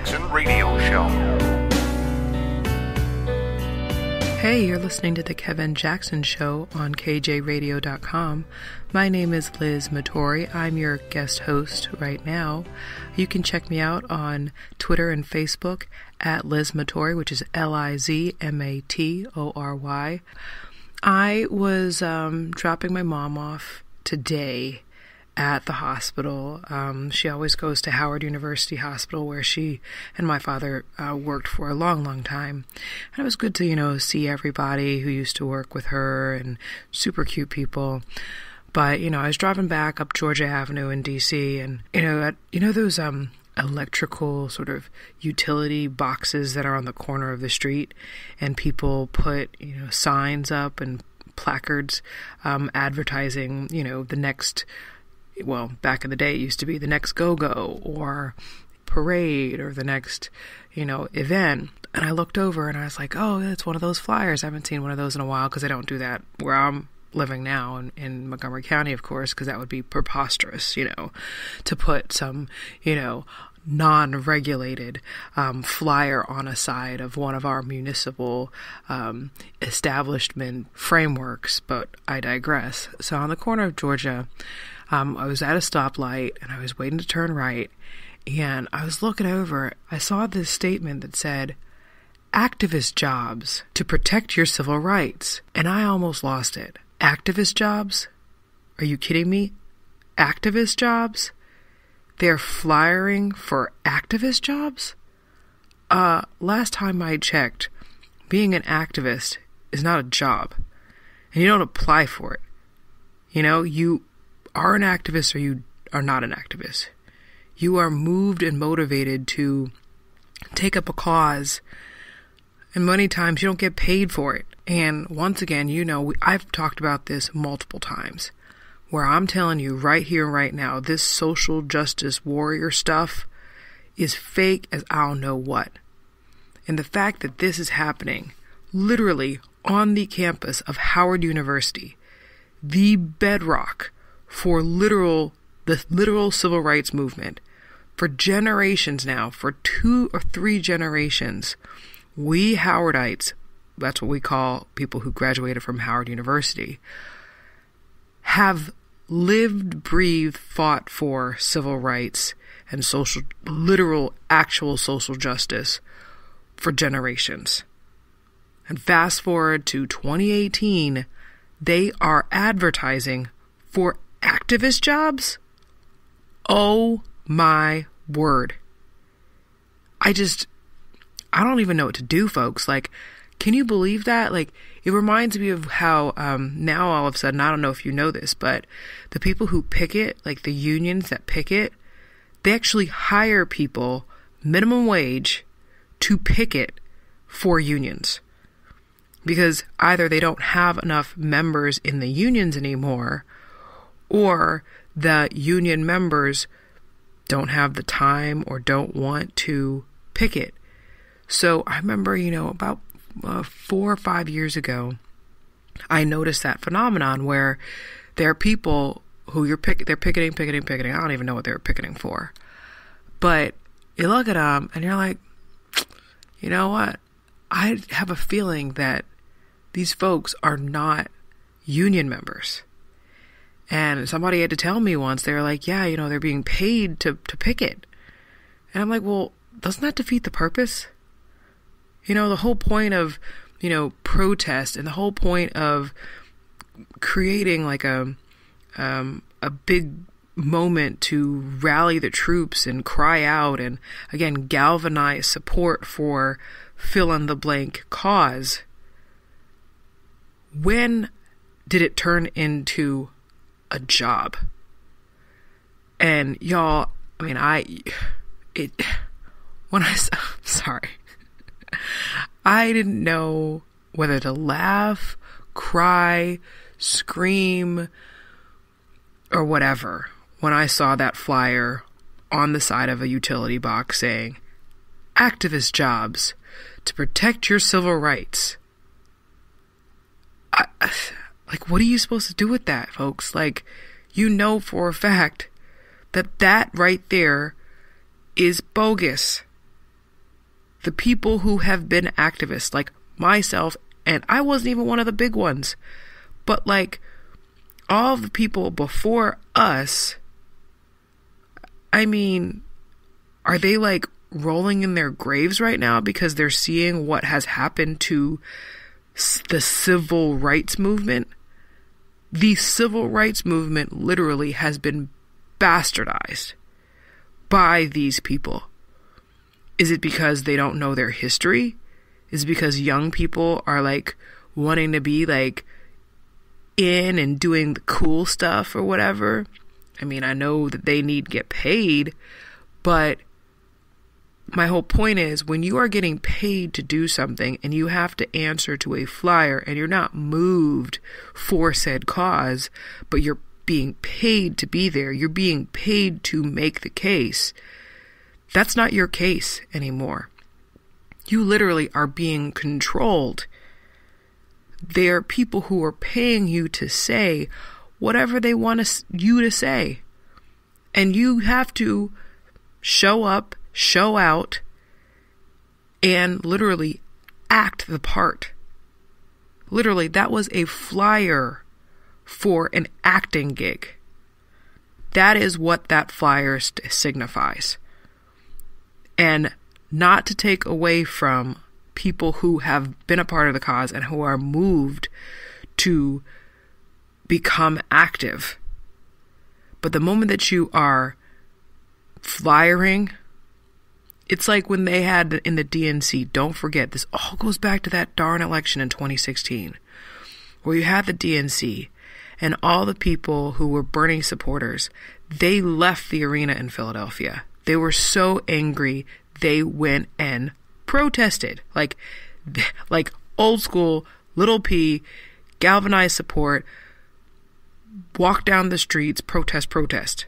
Jackson Radio Show. Hey, you're listening to The Kevin Jackson Show on KJRadio.com. My name is Liz Matory. I'm your guest host right now. You can check me out on Twitter and Facebook at Liz Matory, which is LizMatory. I was dropping my mom off today at the hospital. She always goes to Howard University Hospital, where she and my father worked for a long, long time. And it was good to, see everybody who used to work with her and super cute people. But, I was driving back up Georgia Avenue in D.C. and, those electrical sort of utility boxes that are on the corner of the street, and people put, signs up and placards advertising, the next... Well, back in the day, it used to be the next go-go or parade or the next, event. And I looked over and I was like, oh, it's one of those flyers. I haven't seen one of those in a while because I don't do that where I'm living now in Montgomery County, of course, because that would be preposterous, to put some, non-regulated flyer on a side of one of our municipal establishment frameworks. But I digress. So on the corner of Georgia, I was at a stoplight and I was waiting to turn right, and I was looking over. I saw this statement that said, activist jobs to protect your civil rights. And I almost lost it. Activist jobs? Are you kidding me? Activist jobs? They're flyering for activist jobs? Last time I checked, being an activist is not a job, and you don't apply for it. You are an activist or you are not an activist. You are moved and motivated to take up a cause, and many times you don't get paid for it. And once again, I've talked about this multiple times, where I'm telling you right here, right now, this social justice warrior stuff is fake as I don't know what. And the fact that this is happening literally on the campus of Howard University, the bedrock for the literal civil rights movement, for generations now, for 2 or 3 generations, we Howardites, that's what we call people who graduated from Howard University, have lived, breathed, fought for civil rights and actual social justice for generations. And fast forward to 2018, they are advertising for activist jobs? Oh my word. I don't even know what to do, folks. Can you believe that? It reminds me of how now all of a sudden, I don't know if you know this, but the people who picket, the unions that picket, they actually hire people minimum wage to picket for unions. Because either they don't have enough members in the unions anymore, or the union members don't have the time or don't want to picket. So I remember, about 4 or 5 years ago, I noticed that phenomenon where there are people who they're picketing. I don't even know what they were picketing for. But you look at them and you're like, you know what? I have a feeling that these folks are not union members. And somebody had to tell me once, they were like, yeah, they're being paid to picket. And I'm like, well, doesn't that defeat the purpose? The whole point of, protest, and the whole point of creating a big moment to rally the troops and cry out and, again, galvanize support for fill-in-the-blank cause. When did it turn into a job? And y'all, sorry. I didn't know whether to laugh, cry, scream, or whatever when I saw that flyer on the side of a utility box saying, activist jobs to protect your civil rights. What are you supposed to do with that, folks? For a fact that right there is bogus. the people who have been activists, like myself, and I wasn't even one of the big ones, but like all of the people before us, I mean, are they like rolling in their graves right now because they're seeing what has happened to the civil rights movement? The civil rights movement literally has been bastardized by these people. Is it because they don't know their history? Is it because young people are like wanting to be like in and doing the cool stuff or whatever? I mean, I know that they need to get paid, but my whole point is, when you are getting paid to do something and you have to answer to a flyer and you're not moved for said cause, but you're being paid to be there, you're being paid to make the case, that's not your case anymore. You literally are being controlled. There are people who are paying you to say whatever they want you to say. And you have to show up, show out, and literally act the part. Literally, that was a flyer for an acting gig. That is what that flyer signifies. And not to take away from people who have been a part of the cause and who are moved to become active. But the moment that you are flyering, it's like when they had in the DNC, don't forget, this all goes back to that darn election in 2016, where you had the DNC and all the people who were Bernie supporters, they left the arena in Philadelphia. They were so angry, they went and protested. Like old school, little P, galvanized support, walk down the streets, protest.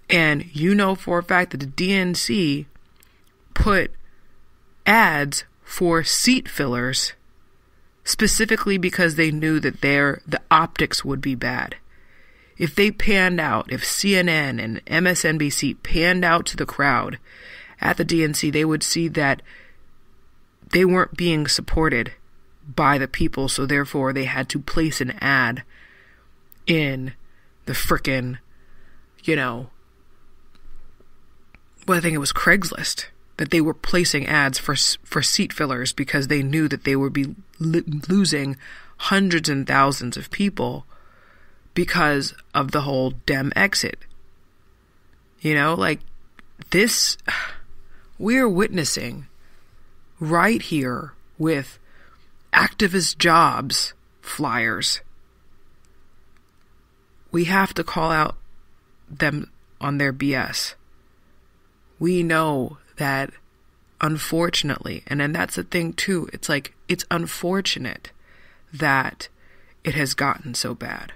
And you know for a fact that the DNC put ads for seat fillers specifically because they knew that the optics would be bad. If they panned out, if CNN and MSNBC panned out to the crowd at the DNC, they would see that they weren't being supported by the people, so therefore they had to place an ad in the frickin', I think it was Craigslist, that they were placing ads for seat fillers because they knew that they would be losing hundreds and thousands of people because of the whole Dem exit. This, we're witnessing right here with activist jobs flyers. We have to call out them on their BS. We know that, unfortunately, and then that's the thing too, it's unfortunate that it has gotten so bad.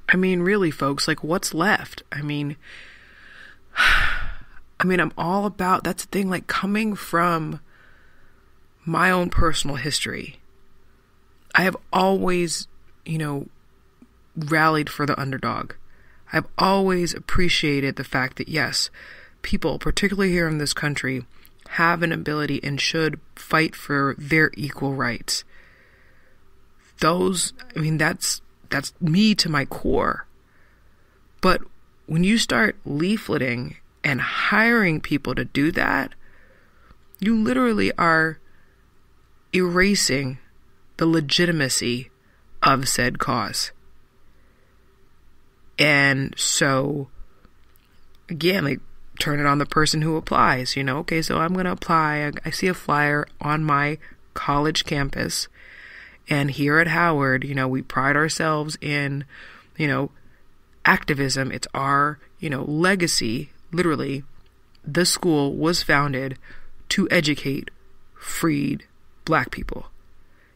I mean, really, folks, what's left? I mean, I'm all about, that's the thing, coming from my own personal history, I have always, rallied for the underdog. I've always appreciated the fact that, yes, people, particularly here in this country, have an ability and should fight for their equal rights. That's me to my core. But when you start leafleting and hiring people to do that, you literally are erasing the legitimacy of said cause. And so, again, turn it on the person who applies, okay, so I'm going to apply. I see a flyer on my college campus, and here at Howard, we pride ourselves in, activism. It's our, legacy. Literally, the school was founded to educate freed Black people.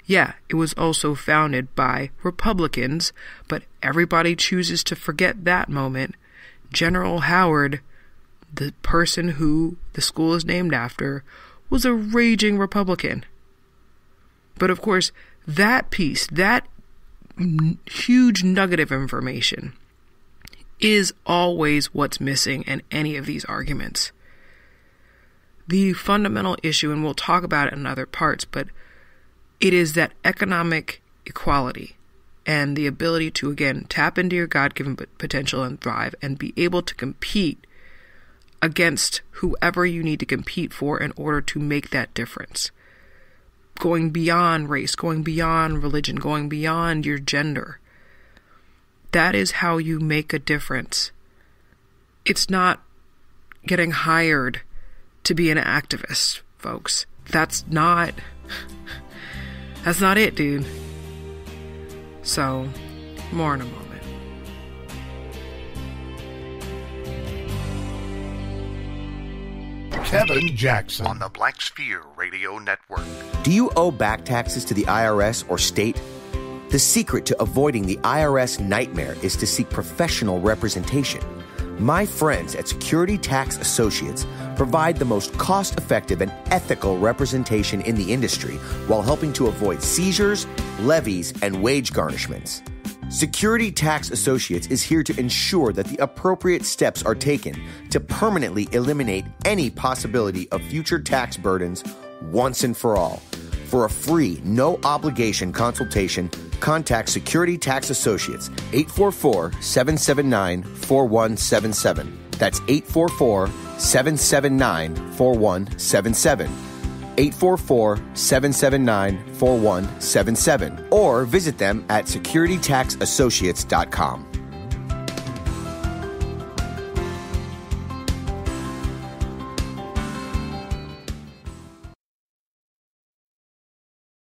Yeah, it was also founded by Republicans, but everybody chooses to forget that moment. General Howard, the person who the school is named after, was a raging Republican. But of course, that piece, that huge nugget of information, is always what's missing in any of these arguments. The fundamental issue, and we'll talk about it in other parts, but it is that economic equality and the ability to, again, tap into your God-given potential and thrive and be able to compete against whoever you need to compete for in order to make that difference. Going beyond race, going beyond religion, going beyond your gender. That is how you make a difference. It's not getting hired to be an activist, folks. That's not it, dude. So, more in a moment. Kevin Jackson on the Black Sphere Radio Network. Do you owe back taxes to the IRS or state? The secret to avoiding the IRS nightmare is to seek professional representation. My friends at Security Tax Associates provide the most cost-effective and ethical representation in the industry while helping to avoid seizures, levies, and wage garnishments. Security Tax Associates is here to ensure that the appropriate steps are taken to permanently eliminate any possibility of future tax burdens once and for all. For a free, no-obligation consultation, contact Security Tax Associates, 844-779-4177. That's 844-779-4177. 844-779-4177. Or visit them at securitytaxassociates.com.